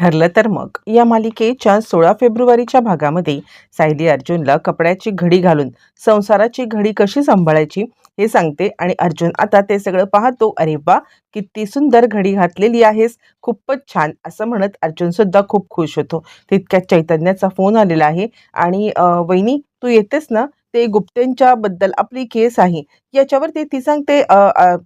ठरलं तर मग या मालिकेच्या 16 फेब्रुवारीच्या भागामध्ये सायली अर्जुनला कपड्याची घडी घालून संसाराची घडी कशी सांभाळायची हे सांगते आणि अर्जुन आता ते सगळं पाहतो. अरे वा, किती सुंदर घडी घातलेली आहेस, खूपच छान असं म्हणत अर्जुन सुद्धा खूप खुश होतो. तितक्यात चैतन्याचा फोन आलेला आहे आणि वहिनी तू येतेस ना, ते गुप्तेंच्या बद्दल आपली केस आहे याच्यावरती ती सांगते,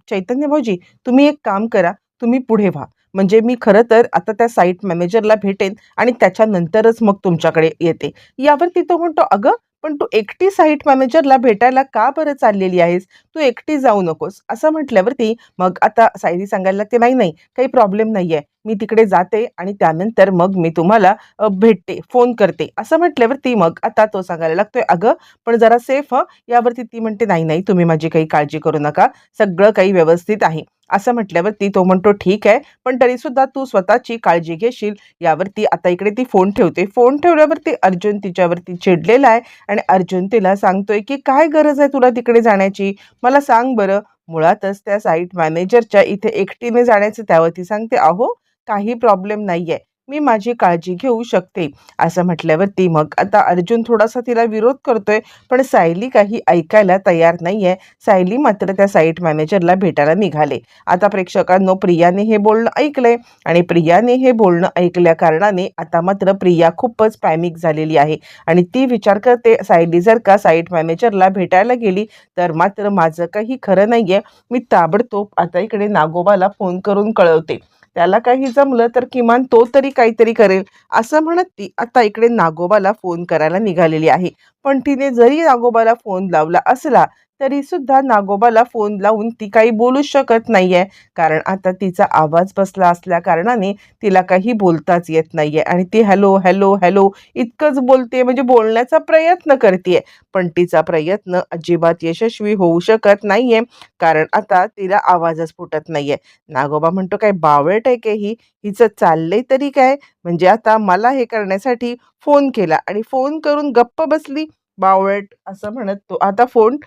चैतन्य भाऊजी तुम्ही एक काम करा, तुम्ही पुढे व्हा, म्हणजे मी खरं तर आता त्या साईट मॅनेजरला भेटेन आणि त्याच्यानंतरच मग तुमच्याकडे येते. यावरती तो म्हणतो, "अगं, पण तू एकटी साईट मॅनेजरला भेटायला का बरं चाललेली आहेस? तू एकटी जाऊ नकोस." असं म्हटल्यावरती मग आता सायली सांगायला लागते, "नाही, नाही, काही प्रॉब्लेम नाहीये. मी तिकडे जाते आणि त्यानंतर मग मी तुम्हाला भेटते, फोन करते." असं म्हटल्यावरती मग आता तो सांगायला लागतोय, "अगं, पण जरा सेफ हं." यावरती ती म्हणते, "नाही, नाही, तुम्ही माझी काही काळजी करू नका. सगळं काही व्यवस्थित आहे." असं म्हटल्यावरती तो म्हणतो, "ठीक आहे. पण तरी सुद्धा तू स्वतःची काळजी घेशील." यावरती आता इकडे ती फोन ठेवते. फोन ठेवल्यावरती अर्जुन तिच्यावरती चिडलेला आहे आणि अर्जुन तिला सांगतोय, की "काय गरज आहे तुला तिकडे जाण्याची? मला सांग बरं." मुळातच त्या साईट मॅनेजरच्या इथे एकटीने जाण्याचं त्यावर ती सांगते, "अहो, काही प्रॉब्लेम नाहीये. मी माझी काळजी घेऊ शकते." असं म्हटल्यावरती मग आता अर्जुन थोडासा तिला विरोध करतोय, पण सायली काही ऐकायला तयार नाहीये. सायली मात्र त्या साईट मॅनेजरला भेटायला निघाले. आता प्रेक्षकांनो, प्रियाने हे बोलणं ऐकलंय आणि प्रियाने हे बोलणं ऐकल्या कारणाने आता मात्र प्रिया खूपच पॅनिक झालेली आहे आणि ती विचार करते, सायली जर का साईट मॅनेजरला भेटायला गेली तर मात्र माझं काही खरं नाहीये. मी ताबडतोब आता इकडे नागोबाला फोन करून कळवते. त्याला काही जमलं तर किमान तो तरी काहीतरी करेल, असं म्हणत ती आता इकडे नागोबाला फोन करायला निघालेली आहे. पण तिने जरी नागोबाला फोन लावला असला तरी सुद्धा नागोबाला फोन लावून ती काही बोलूच शकत नाहीये. कारण आता तिचा आवाज बसला असल्या कारणाने तिला काही बोलताच येत नाहीये आणि ती हॅलो, हॅलो, हॅलो इतकंच बोलते, म्हणजे बोलण्याचा प्रयत्न करतीये. पण तिचा प्रयत्न अजिबात यशस्वी होऊ शकत नाहीये, कारण आता तिला आवाजच फुटत नाहीये. नागोबा म्हणतो, "काय बावळट आहे का ही? हिचं चाललंय तरी काय? म्हणजे आता मला हे करण्यासाठी फोन केला आणि फोन करून गप्प बसली, बावळट." असं म्हणत तो आता फोन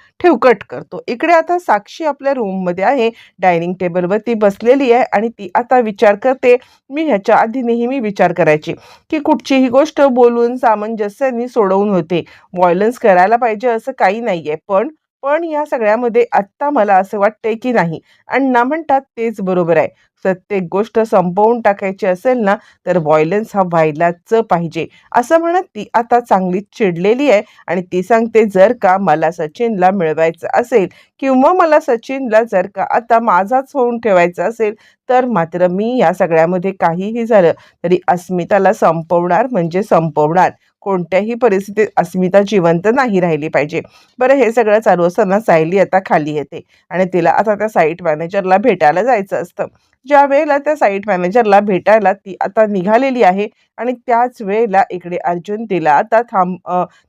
कट करतो. इकडे आता साक्षी आपल्या रूममध्ये आहे. डायनिंग टेबलवर ती बसलेली आहे आणि ती आता विचार करते. मी ह्याच्या आधी नेहमी विचार करायची, की कुठचीही गोष्ट बोलून सामंजस्याने सोडवून होते. व्हायलन्स करायला पाहिजे असं काही नाहीये. पण पण या सगळ्यामध्ये आत्ता मला असं वाटतंय की नाही. अण्णा म्हणतात तेच बरोबर आहे. प्रत्येक गोष्ट संपवून टाकायची असेल ना, तर व्हायलन्स हा व्हायलाच पाहिजे. असं म्हणत ती आता चांगलीच चिडलेली आहे आणि ती सांगते, "जर का मला सचिनला मिळवायचं असेल किंवा मला सचिनला जर का आता माझाच होऊन ठेवायचा असेल, तर मात्र मी या सगळ्यामध्ये काहीही झालं तरी अस्मिताला संपवणार म्हणजे संपवणार. कोणत्याही परिस्थितीत अस्मिता जिवंत नाही राहिली पाहिजे." बरं, हे सगळं चालू असताना सायली आता खाली येते आणि तिला आता त्या साईट मॅनेजरला भेटायला जायचं असतं. ज्यावेळेला त्या साईट मॅनेजरला भेटायला ती आता निघालेली आहे आणि त्याच वेळेला इकडे अर्जुन तिला आता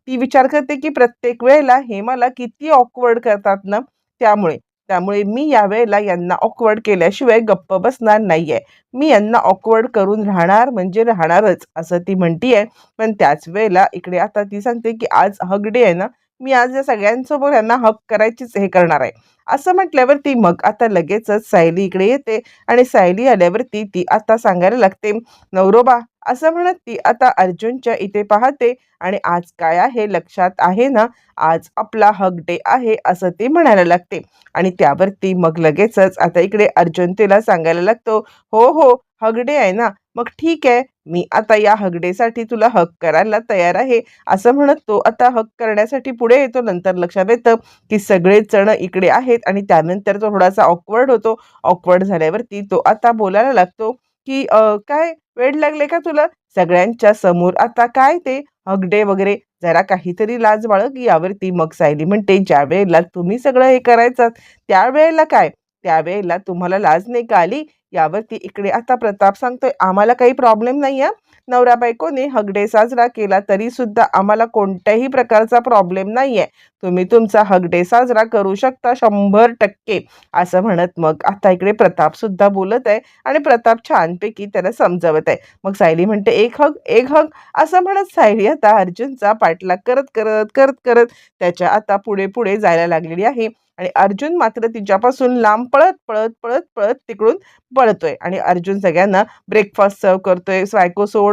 ती विचार करते, की प्रत्येक वेळेला हे मला किती ऑकवर्ड करतात ना, त्यामुळे त्यामुळे मी यावेळेला यांना ऑकवर्ड केल्याशिवाय गप्प बसणार नाहीये. मी यांना ऑकवर्ड करून राहणार म्हणजे राहणारच, असं ती म्हणतीये. पण त्याच वेळेला इकडे आता ती सांगते, की आज हग डे आहे ना, मी आज या सगळ्यांसमोर यांना हग करायचीच हे करणार आहे. असं म्हटल्यावरती मग आता लगेचच सायली इकडे येते आणि सायली आल्यावरती ती आता सांगायला लागते, "नवरोबा." असं म्हणत ती आता अर्जुनच्या इथे पाहते आणि आज काय आहे लक्षात आहे ना, आज आपला हग डे आहे असं ती म्हणायला लागते आणि त्यावरती मग लगेचच आता इकडे अर्जुन तिला सांगायला लागतो, "हो, हो, हग डे आहे ना, मग ठीक आहे. मी आता या हग डेसाठी तुला हग करायला तयार आहे." असं म्हणत तो आता हग करण्यासाठी पुढे येतो. नंतर लक्षात येतं, की सगळेच जण इकडे आहेत आणि त्यानंतर तो थोडासा ऑकवर्ड होतो. ऑकवर्ड झाल्यावरती तो आता बोलायला लागतो, की "काय वेड लागले का तुला? सगळ्यांच्या समोर आता काय ते हग डे वगैरे, जरा काहीतरी लाज बाळग." यावरती मग सायली म्हणते, "ज्यावेळेला तुम्ही सगळं हे करायचात त्यावेळेला काय? त्यावेळेला तुम्हाला लाज नाही का आली?" यावरती इकडे आता प्रताप सांगतोय, "आम्हाला काही प्रॉब्लेम नाही हां. नवरा-बायकोने हग डे साजरा केला तरी सुद्धा आम्हाला कोणत्याही प्रकारचा प्रॉब्लेम नाहीये. तुम्ही तुमचा हग डे साजरा करू शकता 100%." असं म्हणत मग आता इकडे प्रताप सुद्धा बोलत आहे आणि प्रताप छानपैकी त्याला समजावत आहे. मग सायली म्हणते, "एक हग, एक हग." असं म्हणत सायली आता अर्जुनचा पाठलाग करत, करत, करत, करत त्याच्या आता पुढे, पुढे जायला लागलेली आहे आणि अर्जुन मात्र तिच्यापासून लांब पळत पळत पळत पळत तिकडून पळतोय आणि अर्जुन सगळ्यांना ब्रेकफास्ट सर्व करतोय.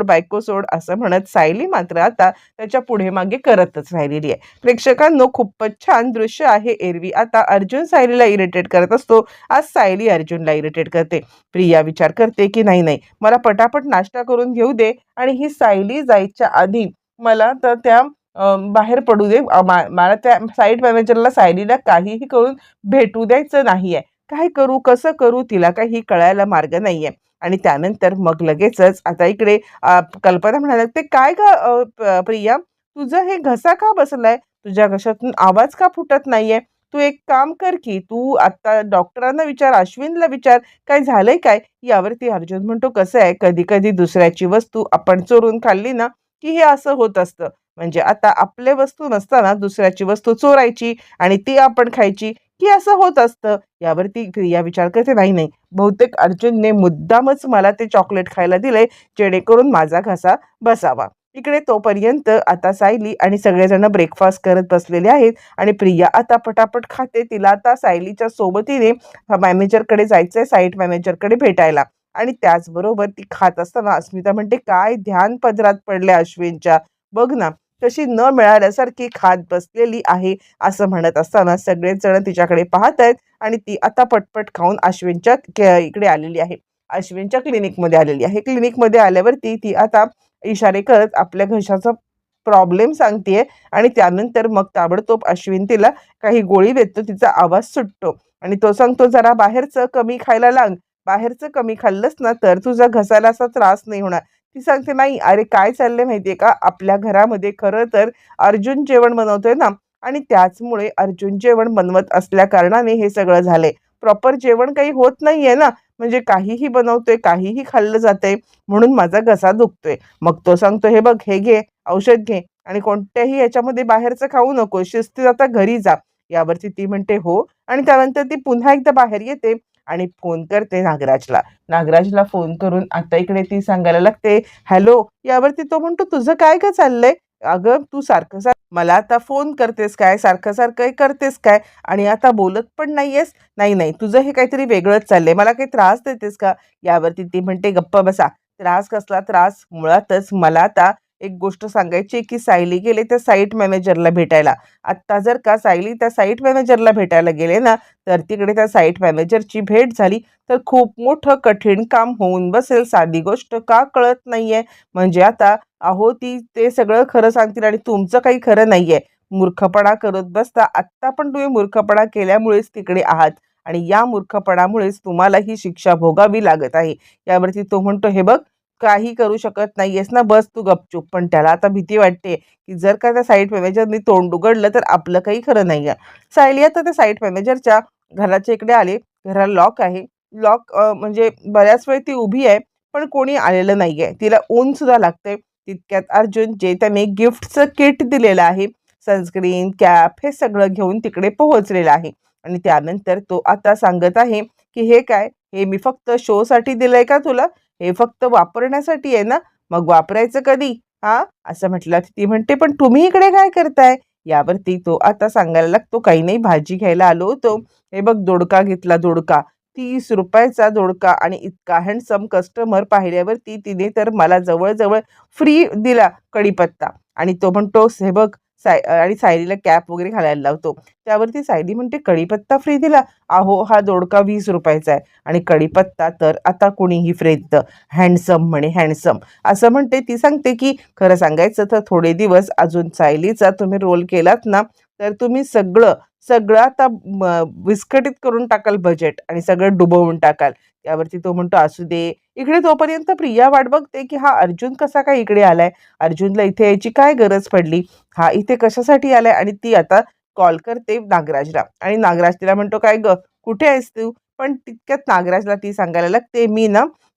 बायको सोड असं म्हणत सायली मात्र आता त्याच्या पुढे मागे करतच राहिलेली आहे. प्रेक्षकांनो, खूपच छान दृश्य आहे. एरवी आता अर्जुन सायलीला इरिटेट करत असतो, आज सायली अर्जुनला इरिटेट करते. प्रिया विचार करते की नाही नाही, मला पटापट नाश्ता करून घेऊ दे आणि ही सायली जायच्या आधी मला तर त्या बाहेर पडू दे. मला त्या साईट मॅनेजरला सायलीला काहीही करून भेटू द्यायचं नाहीये. काय करू, कसं करू, तिला काही कळायला मार्ग नाहीये. आणि त्यानंतर मग लगेचच आता इकडे कल्पना म्हणायला लागते, काय का प्रिया, तुझं हे घसा का बसलाय? तुझ्या घशातून आवाज का फुटत नाहीये? तू एक काम कर की तू आता डॉक्टरांना विचार, अश्विनला विचार, काय झालंय काय? यावरती अर्जुन म्हणतो, कसं आहे, कधी कधी दुसऱ्याची वस्तू आपण चोरून खाल्ली ना की हे असं होत असतं. म्हणजे आता आपले वस्तू नसताना दुसऱ्याची वस्तू चोरायची आणि ती आपण खायची, की असं होत असतं. यावरती प्रिया विचार करते, नाही नाही, बहुतेक अर्जुनने मुद्दामच मला ते चॉकलेट खायला दिलंय जेणेकरून माझा घसा बसावा. इकडे तोपर्यंत आता सायली आणि सगळेजण ब्रेकफास्ट करत बसलेले आहेत आणि प्रिया आता पटापट खाते. तिला आता सायलीच्या सोबतीने मॅनेजरकडे जायचंय, साईट मॅनेजरकडे भेटायला. आणि त्याचबरोबर ती खात असताना अस्मिता म्हणते, काय ध्यान पदरात पडले अश्विनच्या, बघ ना कशी न मिळाल्यासारखी खात बसलेली आहे. असं म्हणत असताना सगळेच जण तिच्याकडे पाहत आहेत आणि ती आता पटपट खाऊन अश्विनच्या इकडे आलेली आहे, अश्विनच्या क्लिनिकमध्ये आलेली आहे. क्लिनिकमध्ये आल्यावरती ती आता इशारे करत आपल्या घशाचा प्रॉब्लेम सांगतेय आणि त्यानंतर मग ताबडतोब अश्विन तिला काही गोळी देतो. तिचा आवाज सुटतो आणि तो सांगतो, जरा बाहेरचं कमी खायला लाग, बाहेरचं कमी खाल्लंस ना तर तुझा घसाला असा त्रास नाही होणार. ती सांगते, नाही अरे काय चाललंय माहितीये का, आपल्या घरामध्ये खरं तर अर्जुन जेवण बनवतोय ना आणि त्याचमुळे अर्जुन जेवण बनवत असल्या कारणाने हे सगळं झालंय. प्रॉपर जेवण काही होत नाहीये ना, म्हणजे काहीही बनवतोय, काहीही खाल्लं जातंय, म्हणून माझा घसा दुखतोय. मग तो सांगतो, हे बघ, हे घे औषध घे आणि कोणत्याही याच्यामध्ये बाहेरचं खाऊ नको, शिस्तीत आता घरी जा. यावरती ती म्हणते हो आणि त्यानंतर ती पुन्हा एकदा बाहेर येते आणि फोन करते नागराजला. नागराजला फोन करून आता इकडे ती सांगायला लागते, हॅलो. यावरती तो म्हणतो, तुझं काय का चाललंय? अगं तू सारखं सारखं मला आता फोन करतेस काय, सारखं सारखं हे करतेस काय आणि आता बोलत पण नाहीयेस? नाही नाही, तुझं हे काहीतरी वेगळंच चाललंय, मला काही त्रास देतेस का? यावरती ती म्हणते, गप्प बसा. त्रास कसला त्रास, मुळातच मला आता एक गोष्ट सांगायची की सायली गेले त्या साईट मॅनेजरला भेटायला. आत्ता जर का सायली त्या साईट मॅनेजरला भेटायला गेले ना तर तिकडे त्या साईट मॅनेजरची भेट झाली तर खूप मोठं कठीण काम होऊन बसेल. साधी गोष्ट का कळत नाहीये? म्हणजे आता अहो ती ते सगळं खरं सांगतील आणि तुमचं काही खरं नाहीये. मूर्खपणा करत बसता. आत्ता पण तुम्ही मूर्खपणा केल्यामुळेच तिकडे आहात आणि या मूर्खपणामुळेच तुम्हाला ही शिक्षा भोगावी लागत आहे. यावरती तो म्हणतो, हे बघ, काही करू शकत नाहीयेस ना, बस तू गपचूप. पण त्याला आता भीती वाटते की जर का त्या साईट मॅनेजरनी तोंड उघडलं तर आपलं काही खरं नाहीये. सायली आता त्या साईट मॅनेजरच्या घराच्या इकडे आले. घराला लॉक आहे. लॉक म्हणजे बऱ्याच वेळ ती उभी आहे पण कोणी आलेलं नाहीये. तिला ऊन सुद्धा लागतंय. तितक्यात अर्जुन, जे त्याने गिफ्टचं किट दिलेलं आहे, सनस्क्रीन, कॅप, हे सगळं घेऊन तिकडे पोहोचलेला आहे आणि त्यानंतर तो आता सांगत आहे की हे काय, हे मी फक्त शोसाठी दिलंय का तुला? हे फक्त वापरण्यासाठी आहे ना, मग वापरायचं कधी? हा, असं म्हटलं. ती म्हणते, पण तुम्ही इकडे काय करताय? यावरती तो आता सांगायला लागतो, काही नाही, भाजी घ्यायला आलो होतो. हे बघ, दोडका घेतला, दोडका, 30 रुपयाचा दोडका. आणि इतका हँडसम कस्टमर पाहिल्यावरती तिने तर मला जवळजवळ फ्री दिला कढीपत्ता. आणि तो म्हणतो, हे बघ, आणि सायलीला कॅप वगैरे घालायला लावतो. त्यावरती सायली म्हणते, कढीपत्ता फ्री दिला? अहो हा दोडका 20 रुपयाचा आहे आणि कढीपत्ता तर आता कोणीही फ्री देतं. हँडसम म्हणे, हँडसम असं म्हणते. ती सांगते की खरं सांगायचं तर थोडे दिवस अजून सायलीचा तुम्ही रोल केलात ना तर तुम्ही सगळं सगळं आता विस्कटीत करून टाकाल बजेट आणि सगळं डुबवून टाकाल. त्यावरती तो म्हणतो, असू दे. इकडे तोपर्यंत प्रिया वाट बघते की हा अर्जुन कसा काय इकडे आलाय, अर्जुनला इथे यायची काय गरज पडली, हा इथे कशासाठी आलाय. आणि ती आता कॉल करते नागराजला आणि नागराज तिला म्हणतो, काय ग, कुठे आहेस तू? पण तितक्यात नागराजला ती सांगायला लागते,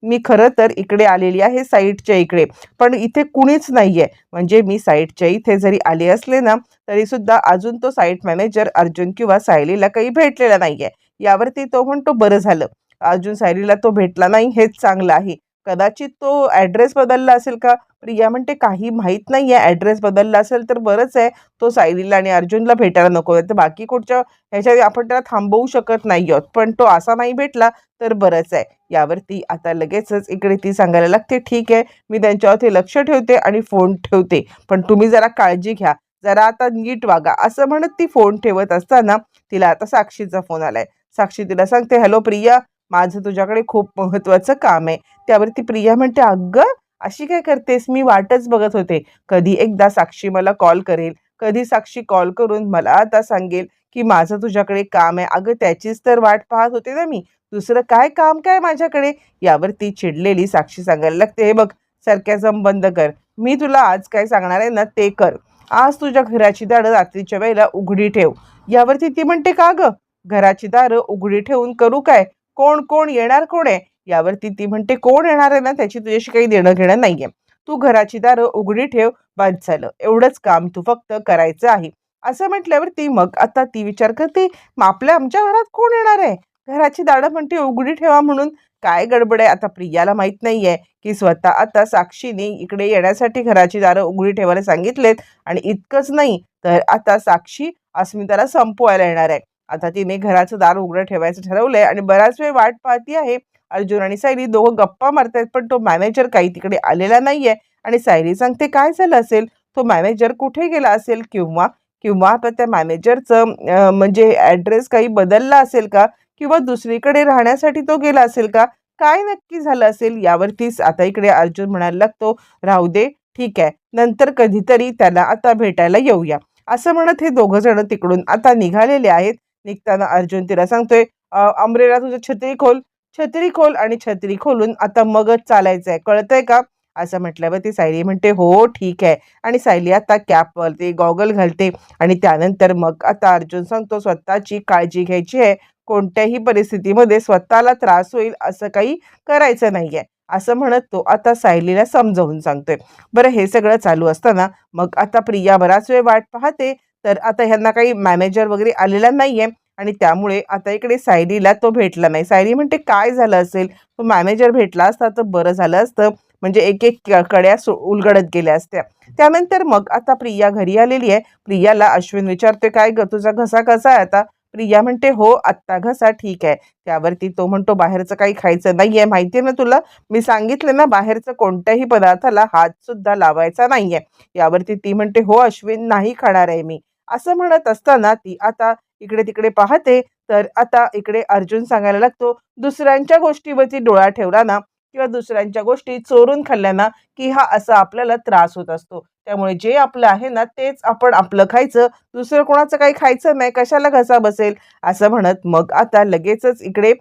मी खरं तर इकडे आलेली आहे साईटच्या इकडे, पण इथे कुणीच नाहीये. म्हणजे मी साईटच्या इथे जरी आले असले ना तरी सुद्धा अजून तो साईट मॅनेजर अर्जुन किंवा सायलीला काही भेटलेला नाहीये. यावरती तो म्हणतो, बरं झालं, अजून सायलीला तो भेटला नाही, हेच चांगलं आहे. कदाचित तो ॲड्रेस बदलला असेल का? प्रिया म्हणते, "काही माहीत नाहीये. ॲड्रेस बदलला असेल तर बरंच आहे. तो सायलीला आणि अर्जुनला भेटायला नको. तर बाकी कुठच्या ह्याच्यात आपण त्याला थांबवू शकत नाही आहोत. पण तो असा नाही भेटला तर बरंच आहे." यावरती आता लगेचच इकडे ती सांगायला लागते, "ठीक आहे, मी त्यांच्यावरती लक्ष ठेवते आणि फोन ठेवते. पण तुम्ही जरा काळजी घ्या. जरा आता नीट वागा." असं म्हणत ती फोन ठेवत असताना तिला आता साक्षीचा फोन आलाय. साक्षी तिला सांगते, "हॅलो प्रिया, माझं तुझ्याकडे खूप महत्त्वाचं काम आहे." त्यावरती प्रिया म्हणते, "अगं, अशी काय करतेस? मी वाटच बघत होते. कधी एकदा साक्षी मला कॉल करेल, कधी साक्षी कॉल करून मला आता सांगेल, की माझं तुझ्याकडे काम आहे. अगं, त्याचीच तर वाट पाहत होते ना मी. दुसरं काय काम काय माझ्याकडे?" यावरती चिडलेली साक्षी सांगायला लागते, "हे बघ, सरकॅझम बंद कर. मी तुला आज काय सांगणार आहे ना, ते कर. आज तुझ्या घराची दारं रात्रीच्या वेळेला उघडी ठेव." यावरती ती म्हणते, "का गं? घराची दारं उघडी ठेवून करू काय? कोण कोण येणार कोण आहे?" यावरती ती म्हणते, "कोण येणार आहे ना, त्याची तुझ्याशी काही देणं-घेणं नाहीये. तू घराची दारं उघडी ठेव, बस झालं. एवढंच काम तू फक्त करायचं आहे." असं म्हटल्यावरती मग आता ती विचार करते, "मग आमच्या घरात कोण येणार आहे? घराची दारं म्हणते उघडी ठेवा म्हणून. काय गडबड आहे?" आता प्रियाला माहीत नाहीये, की स्वतः आता साक्षीने इकडे येण्यासाठी घराची दारं उघडी ठेवायला सांगितलेत आणि इतकंच नाही, तर आता साक्षी अस्मिताला संपवायला येणार आहे. आता तिने घराचं दार उघडं ठेवायचं ठरवलंय आणि बराच वेळ वाट पाहती आहे. अर्जुन आणि सायली दोघं गप्पा मारतायत, पण तो मॅनेजर काही तिकडे आलेला नाहीये आणि सायली सांगते, "काय झालं असेल? तो मॅनेजर कुठे गेला असेल? किंवा किंवा आता त्या मॅनेजरचं म्हणजे ॲड्रेस काही बदलला असेल का? किंवा दुसरीकडे राहण्यासाठी तो गेला असेल का? काय नक्की झालं असेल?" यावरतीच आता इकडे अर्जुन म्हणायला लागतो, "राहू दे, ठीक आहे. नंतर कधीतरी त्याला आता भेटायला येऊया." असं म्हणत हे दोघं जण तिकडून आता निघालेले आहेत. निघताना अर्जुन तिला सांगतोय, "अमरेला तुझं छत्री खोल." छत्री खोल आणि छत्री खोलून आता मगच चालायचंय, कळतंय का? असं म्हटल्यावर ती सायली म्हणते, "हो, ठीक आहे." आणि सायली आता कॅप घालते, गॉगल घालते आणि त्यानंतर मग आता अर्जुन सांगतो, "स्वतःची काळजी घ्यायची आहे. कोणत्याही परिस्थितीमध्ये स्वतःला त्रास होईल असं काही करायचं नाहीये." असं म्हणत तो आता सायलीला समजावून सांगतोय. बरं, हे सगळं चालू असताना मग आता प्रिया बराच वेळ वाट पाहते. तर आता ह्यांना काही मॅनेजर वगैरे आलेला नाहीये आणि त्यामुळे आता इकडे सायलीला तो भेटला नाही. सायली म्हणते, "काय झालं असेल? तो मॅनेजर भेटला असता तर बरं झालं असतं. म्हणजे एक-एक कड्या उलगडत गेल्या असत्या." त्यानंतर मग आता प्रिया घरी आलेली आहे. प्रियाला अश्विन विचारते, "काय गं, तुझा घसा कसा आहे आता?" प्रिया म्हणते, "हो, आत्ता घसा ठीक आहे." त्यावरती तो म्हणतो, "बाहेरचं काही खायचं नाहीये, माहिती आहे ना तुला? मी सांगितलं ना, बाहेरचं कोणत्याही पदार्थाला हात सुद्धा लावायचा नाहीये." यावरती ती म्हणते, "हो अश्विन, नाही खाणार आहे मी." असं म्हणत असताना ती आता इकडे-तिकडे पाहते. तर आता इकडे अर्जुन सांगायला लागतो, "दुसऱ्यांच्या गोष्टीवरती डोळा ठेवला ना किंवा दुसऱ्यांच्या गोष्टी चोरून खाल्ल्या ना, की हा असा आपल्याला त्रास होत असतो. त्यामुळे जे आपलं आहे ना, तेच आपण आपलं खायचं. दुसरं कोणाचं काही खायचं नाही. कशाला घसा बसेल?" असं म्हणत मग आता लगेचच इकडे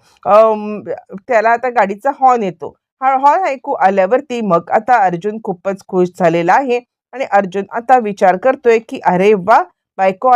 त्याला आता गाडीचा हॉर्न येतो. हा हॉर्न ऐकू आल्यावरती मग आता अर्जुन खूपच खुश झालेला आहे आणि अर्जुन आता विचार करतोय, की "अरे वाह! बायको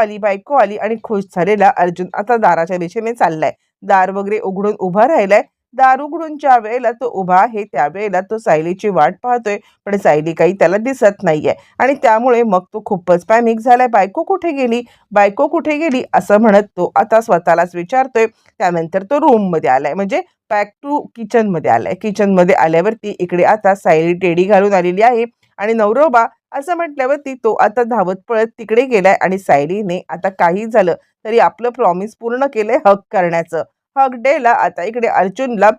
आली" आणि खुश झालेला अर्जुन आता दाराच्या दिशेने चाललाय. दार वगैरे उघडून उभा राहिलाय. दार उघडून ज्या वेळेला तो उभा आहे, त्यावेळेला तो सायलीची वाट पाहतोय, पण सायली काही त्याला दिसत नाहीये आणि त्यामुळे मग तो खूपच पॅनिक झालाय. "बायको कुठे गेली? बायको कुठे गेली?" असं म्हणत तो आता स्वतःलाच विचारतोय. त्यानंतर तो रूममध्ये आलाय, म्हणजे बॅक टू किचनमध्ये आलाय. किचनमध्ये आल्यावरती इकडे आता सायली टेडी घालून आलेली आहे आणि "नवरोबा" असं म्हटल्यावरती तो आता धावत पळत तिकडे गेलाय आणि सायलीने आता काही झालं तरी आपलं प्रॉमिस पूर्ण केलंय हग करण्याचं. हग डेला आता इकडे अर्जुनला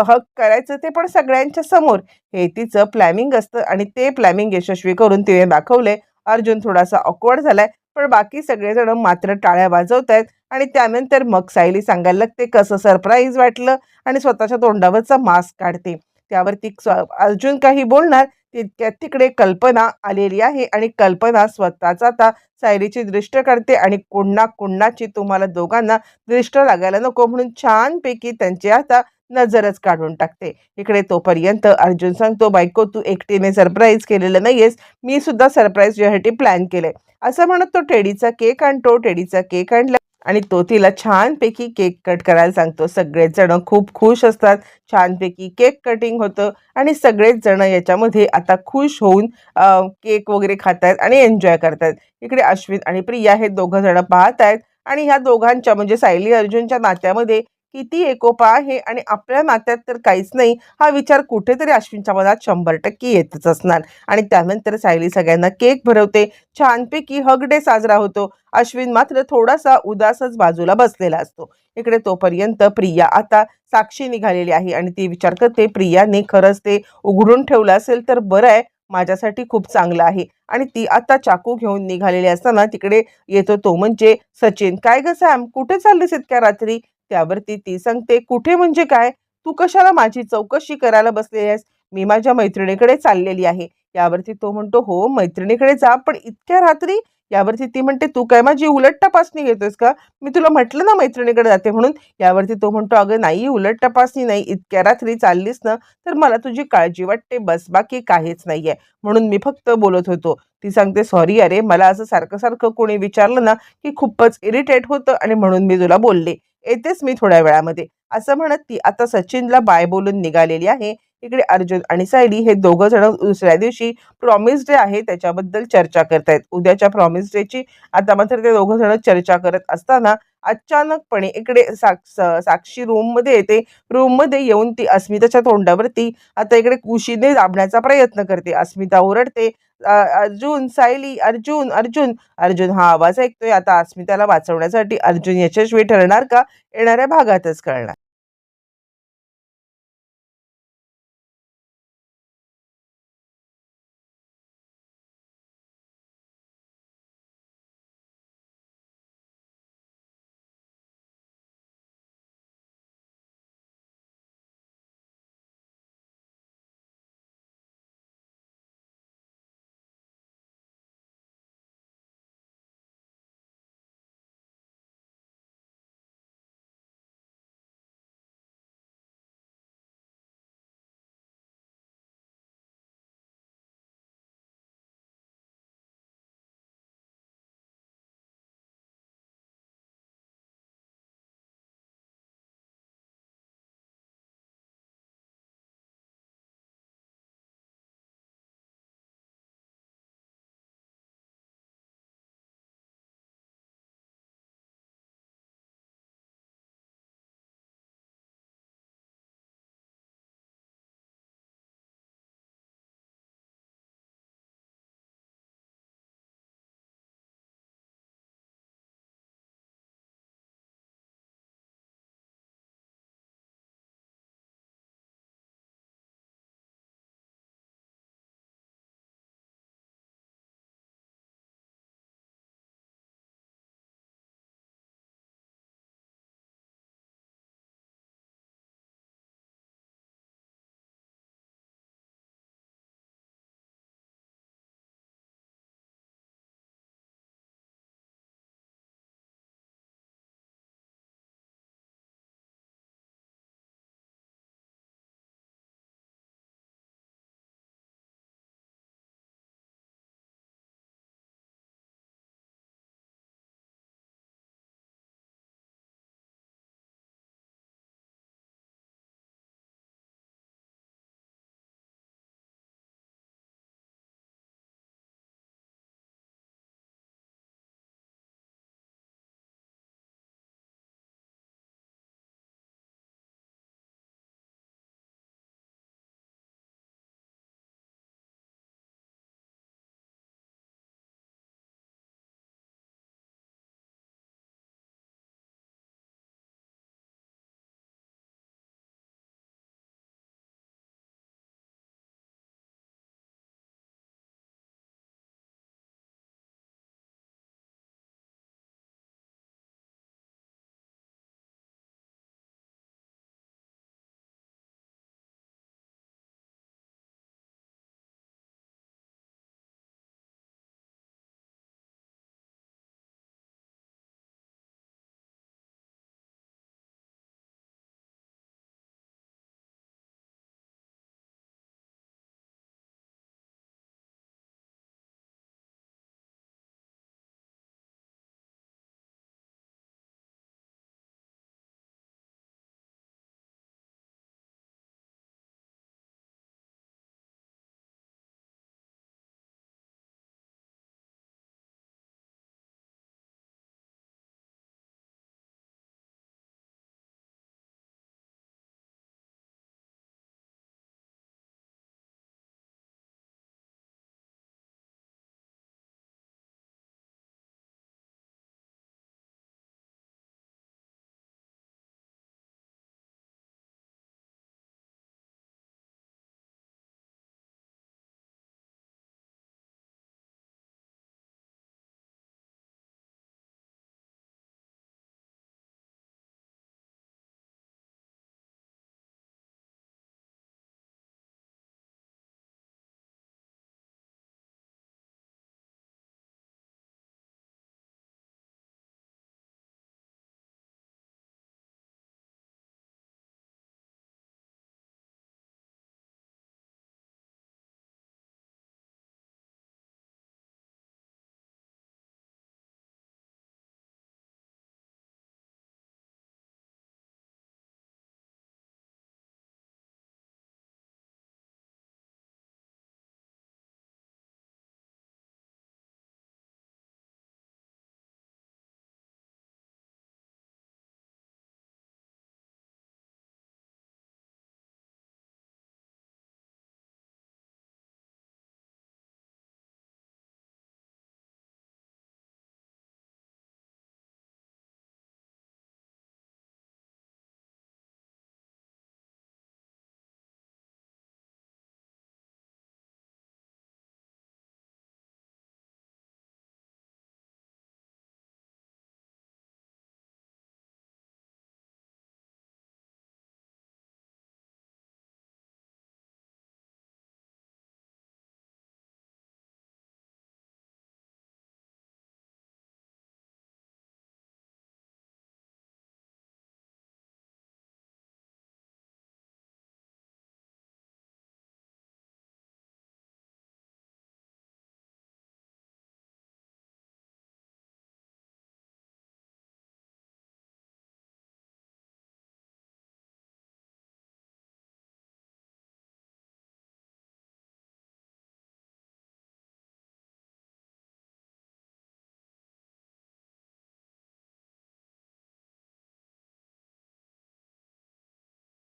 हग करायचं, ते पण सगळ्यांच्या समोर. हे तिचं प्लॅनिंग असतं आणि ते प्लॅनिंग यशस्वी करून तिने दाखवलंय. अर्जुन थोडासा ऑकवर्ड झालाय, पण बाकी सगळेजण मात्र टाळ्या वाजवतायत आणि त्यानंतर मग सायली सांगायला लागते कसं सरप्राईज वाटलं आणि स्वतःच्या तोंडावरचा मास्क काढते. त्यावरती अर्जुन काही बोलणार तितक्यात तिकडे कल्पना आलेली आहे आणि कल्पना स्वतःच आता सायलीची दृष्ट काढते आणि कुणाची तुम्हाला दोघांना दृष्ट लागायला नको म्हणून छानपैकी त्यांची आता नजरच काढून टाकते. इकडे तोपर्यंत अर्जुन सांगतो, "बायको, तू एकटीने सरप्राईज केलेलं नाहीयेस. मी सुद्धा सरप्राईज तुझ्यासाठी प्लॅन केलंय." असं म्हणत तो टेडीचा केक आणतो. टेडीचा केक आणला आणि तो तिला छानपैकी केक कट करायला सांगतो. सगळेच जण खूप खुश असतात. छानपैकी केक कटिंग होतं आणि सगळेच जण याच्यामध्ये आता खुश होऊन केक वगैरे खातायत आणि एन्जॉय करतायत. इकडे अश्विन आणि प्रिया हे दोघं जण पाहतायत आणि ह्या दोघांच्या म्हणजे सायली अर्जुनच्या नात्यामध्ये किती एकोपा आहे आणि आपल्या नात्यात तर काहीच नाही, हा विचार कुठेतरी अश्विनच्या मनात 100% येतच असणार. आणि त्यानंतर सायली सगळ्यांना केक भरवते. छानपैकी हग डे साजरा होतो. अश्विन मात्र थोडासा उदासच बाजूला बसलेला असतो. इकडे तोपर्यंत प्रिया आता साक्षी निघालेली आहे आणि ती विचार करते, प्रियाने खरंच ते उघडून ठेवलं असेल तर बरं आहे, माझ्यासाठी खूप चांगलं आहे. आणि ती आता चाकू घेऊन निघालेली असताना तिकडे येतो तो म्हणजे सचिन. "काय गं सॅम, कुठे चाललीस इतक्या रात्री?" त्यावरती ती सांगते, "कुठे म्हणजे काय? तू कशाला माझी चौकशी करायला बसलेली आहेस? मी माझ्या मैत्रिणीकडे चाललेली आहे." यावरती तो म्हणतो, "हो, मैत्रिणीकडे जा, पण इतक्या रात्री?" यावरती ती म्हणते, "तू काय माझी उलट तपासणी घेतोयस का? मी तुला म्हटलं ना मैत्रिणीकडे जाते म्हणून." यावरती तो म्हणतो, "अगं नाही, उलट तपासणी नाही. इतक्या रात्री चाललीस ना, तर मला तुझी काळजी वाटते बस, बाकी काहीच नाहीये. म्हणून मी फक्त बोलत होतो." ती सांगते, "सॉरी अरे, मला असं सारखं-सारखं कोणी विचारलं ना, की खूपच इरिटेट होतं आणि म्हणून मी तुला बोलले. येतेच मी थोड्या वेळामध्ये." असं म्हणत ती आता सचिनला बाय बोलून निघालेली आहे. इकडे अर्जुन आणि सायली हे दोघं जण दुसऱ्या दिवशी प्रॉमिस डे आहे त्याच्याबद्दल चर्चा करतायत. उद्याच्या प्रॉमिस डेची आता मात्र ते दोघं जण चर्चा करत असताना अचानकपणे इकडे साक्षी रूममध्ये येते. रूममध्ये येऊन ती अस्मिताच्या तोंडावरती आता इकडे कुशीने दाबण्याचा प्रयत्न करते. अस्मिता ओरडते, "अर्जुन, सायली, अर्जुन, अर्जुन." अर्जुन हा आवाज ऐकतोय. आता अस्मिताला वाचवण्यासाठी अर्जुन यशस्वी ठरणार का? येणाऱ्या भागातच कळणार.